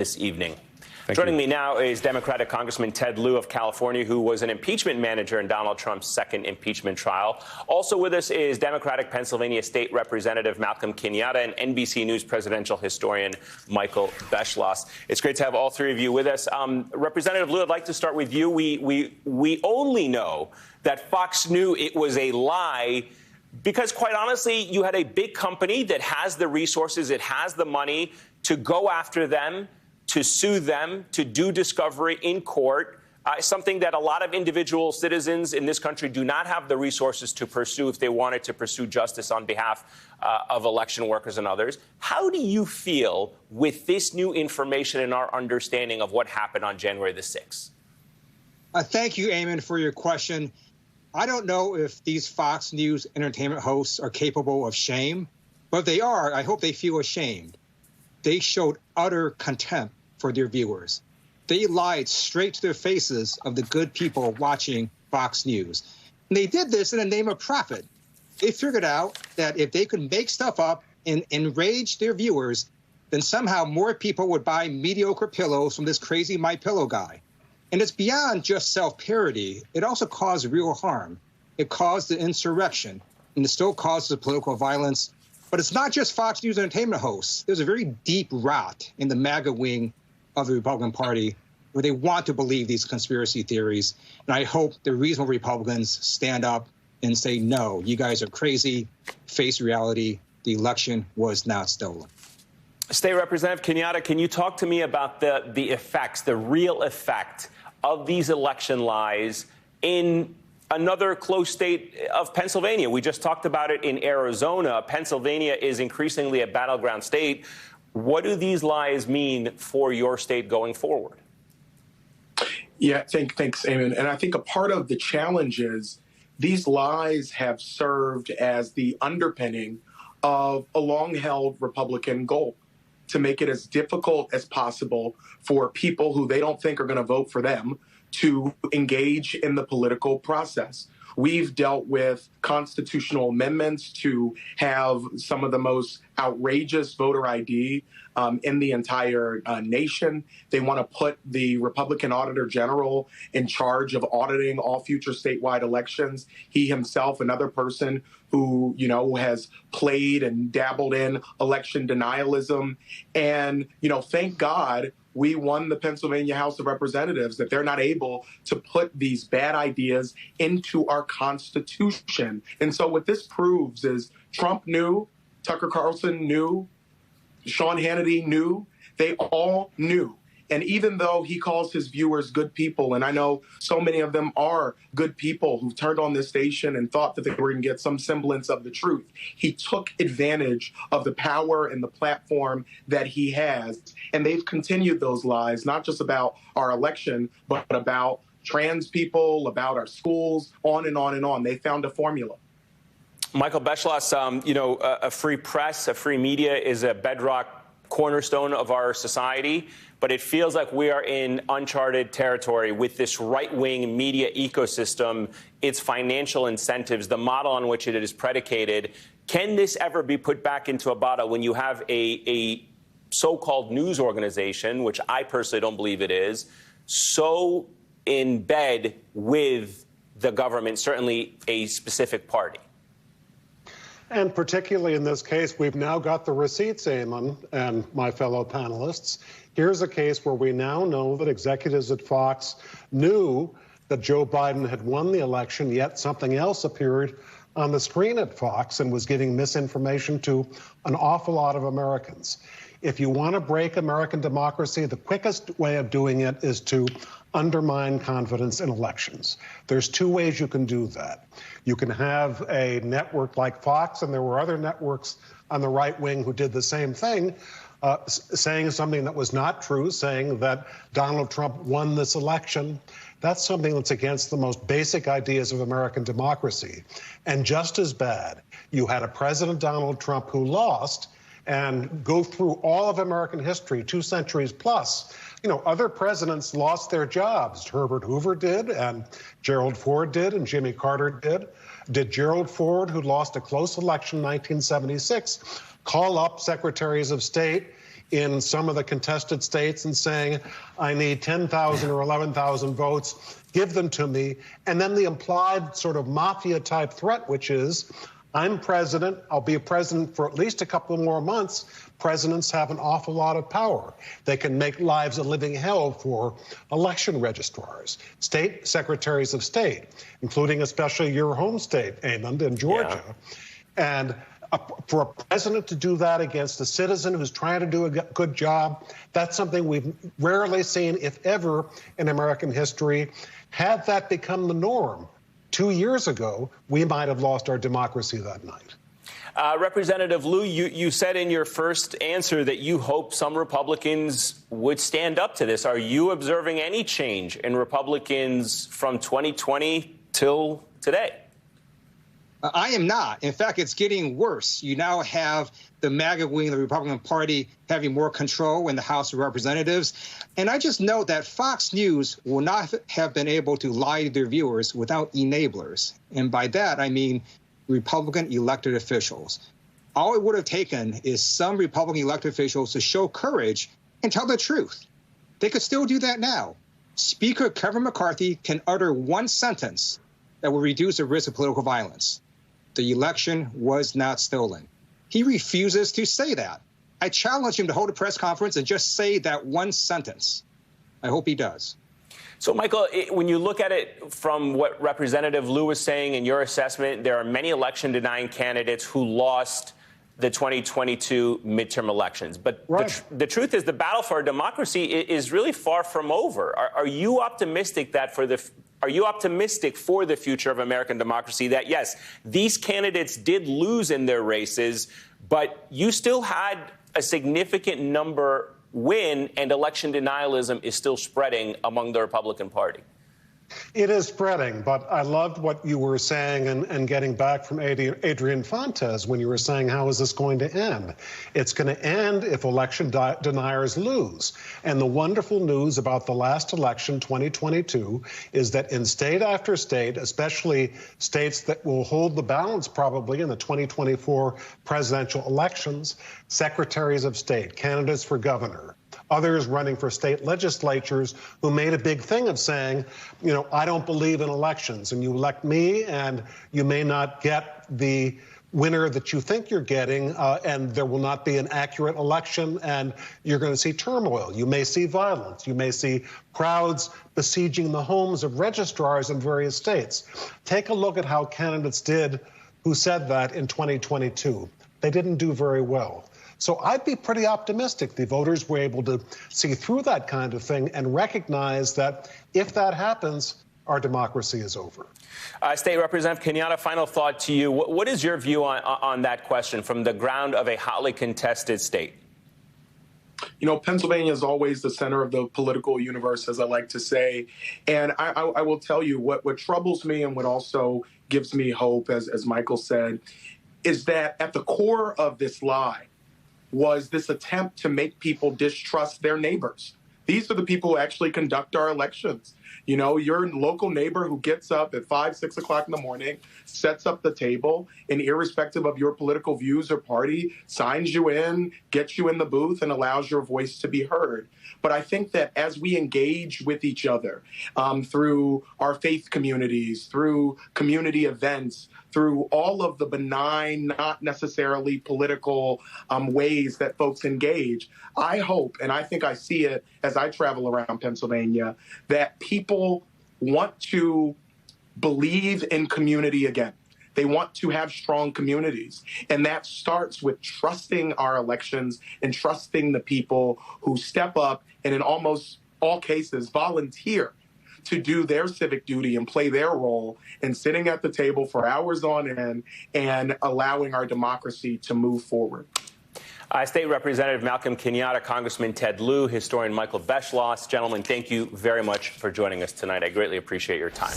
this evening. Joining me now is Democratic Congressman Ted Lieu of California, who was an impeachment manager in Donald Trump's second impeachment trial. Also with us is Democratic Pennsylvania State Representative Malcolm Kenyatta and NBC News presidential historian Michael Beschloss. It's great to have all three of you with us. Representative Lieu, I'd like to start with you. We only know that Fox knew it was a lie because, quite honestly, you had a big company that has the resources, it has the money to go after them, to sue them, to do discovery in court, something that a lot of individual citizens in this country do not have the resources to pursue if they wanted to pursue justice on behalf of election workers and others. How do you feel with this new information and our understanding of what happened on January the 6th? Thank you, Eamon, for your question. I don't know if these Fox News entertainment hosts are capable of shame, but if they are, I hope they feel ashamed. They showed utter contempt for their viewers. They lied straight to their faces of the good people watching Fox News. And they did this in the name of profit. They figured out that if they could make stuff up and enrage their viewers, then somehow more people would buy mediocre pillows from this crazy MyPillow guy. And it's beyond just self-parody. It also caused real harm. It caused the insurrection, and it still causes political violence. But it's not just Fox News entertainment hosts. There's a very deep rot in the Maga wing of the Republican Party where they want to believe these conspiracy theories. And I hope the reasonable Republicans stand up and say, no, you guys are crazy, face reality. The election was not stolen. State Representative Kenyatta, can you talk to me about the effects, the real effect of these election lies in another close state of Pennsylvania? We just talked about it in Arizona. Pennsylvania is increasingly a battleground state. What do these lies mean for your state going forward? Yeah, thanks, Eamon. And I think a part of the challenge is these lies have served as the underpinning of a long-held Republican goal to make it as difficult as possible for people who they don't think are going to vote for them to engage in the political process. We've dealt with constitutional amendments to have some of the most outrageous voter ID in the entire nation. They want to put the Republican Auditor General in charge of auditing all future statewide elections. He himself, another person who, has played and dabbled in election denialism. And, thank God we won the Pennsylvania House of Representatives, that they're not able to put these bad ideas into our Constitution. And so what this proves is Trump knew, Tucker Carlson knew, Sean Hannity knew, they all knew. And even though he calls his viewers good people, and I know so many of them are good people who turned on this station and thought that they were going to get some semblance of the truth, he took advantage of the power and the platform that he has. And they've continued those lies, not just about our election, but about trans people, about our schools, on and on and on. They found a formula. Michael Beschloss, a free press, a free media is a bedrock cornerstone of our society, but it feels like we are in uncharted territory with this right-wing media ecosystem, its financial incentives, the model on which it is predicated. Can this ever be put back into a bottle when you have a so-called news organization, which I personally don't believe it is, so in bed with the government, certainly a specific party? And particularly in this case, we've now got the receipts, Eamon and my fellow panelists. Here's a case where we now know that executives at Fox knew that Joe Biden had won the election, yet something else appeared on the screen at Fox and was giving misinformation to an awful lot of Americans. If you want to break American democracy, the quickest way of doing it is to undermine confidence in elections. There's two ways you can do that. You can have a network like Fox, and there were other networks on the right wing who did the same thing, saying something that was not true, saying that Donald Trump won this election. That's something that's against the most basic ideas of American democracy. And just as bad, you had a President Donald Trump who lost, and go through all of American history, 2 centuries plus. Other presidents lost their jobs. Herbert Hoover did, and Gerald Ford did, and Jimmy Carter did. Did Gerald Ford, who lost a close election in 1976, call up secretaries of state in some of the contested states and saying, I need 10,000 or 11,000 votes, give them to me. And then the implied sort of mafia-type threat, which is, I'm president, I'll be a president for at least a couple more months. Presidents have an awful lot of power. They can make lives a living hell for election registrars, state secretaries of state, including especially your home state, Eamon, in Georgia. Yeah. And for a president to do that against a citizen who's trying to do a good job, that's something we've rarely seen, if ever, in American history. Had that become the norm 2 years ago, we might have lost our democracy that night. Representative Lieu, you said in your first answer that you hope some Republicans would stand up to this. Are you observing any change in Republicans from 2020 till today? I am not. In fact, it's getting worse. You now have the Maga wing of the Republican Party having more control in the House of Representatives. And I just note that Fox News will not have been able to lie to their viewers without enablers. And by that, I mean Republican elected officials. All it would have taken is some Republican elected officials to show courage and tell the truth. They could still do that now. Speaker Kevin McCarthy can utter one sentence that will reduce the risk of political violence. The election was not stolen. He refuses to say that. I challenge him to hold a press conference and just say that one sentence. I hope he does. So, Michael, when you look at it from what Representative Lieu was saying in your assessment, there are many election-denying candidates who lost the 2022 midterm elections. But right. the truth is the battle for our democracy is really far from over. Are you optimistic that Are you optimistic for the future of American democracy that, yes, these candidates did lose in their races, but you still had a significant number win and election denialism is still spreading among the Republican Party? It is spreading, but I loved what you were saying and getting back from Adrian Fontes when you were saying, how is this going to end? It's going to end if election deniers lose. And the wonderful news about the last election, 2022, is that in state after state, especially states that will hold the balance probably in the 2024 presidential elections, secretaries of state, candidates for governor, others running for state legislatures who made a big thing of saying, you know, I don't believe in elections, and you elect me, and you may not get the winner that you think you're getting, and there will not be an accurate election, and you're going to see turmoil. You may see violence. You may see crowds besieging the homes of registrars in various states. Take a look at how candidates did who said that in 2022. They didn't do very well. So I'd be pretty optimistic the voters were able to see through that kind of thing and recognize that if that happens, our democracy is over. State Representative Kenyatta, final thought to you. What is your view on that question from the ground of a hotly contested state? You know, Pennsylvania is always the center of the political universe, as I like to say. And I will tell you what troubles me and what also gives me hope, as Michael said, is that at the core of this lie was this attempt to make people distrust their neighbors. These are the people who actually conduct our elections. You know, your local neighbor who gets up at 5, 6 o'clock in the morning, sets up the table, and irrespective of your political views or party, signs you in, gets you in the booth, and allows your voice to be heard. But I think that as we engage with each other through our faith communities, through community events, through all of the benign, not necessarily political ways that folks engage, I hope, and I think I see it as I travel around Pennsylvania, that people want to believe in community again. They want to have strong communities. And that starts with trusting our elections and trusting the people who step up and in almost all cases volunteer to do their civic duty and play their role in sitting at the table for hours on end and allowing our democracy to move forward. State Representative Malcolm Kenyatta, Congressman Ted Lieu, historian Michael Beschloss. Gentlemen, thank you very much for joining us tonight. I greatly appreciate your time.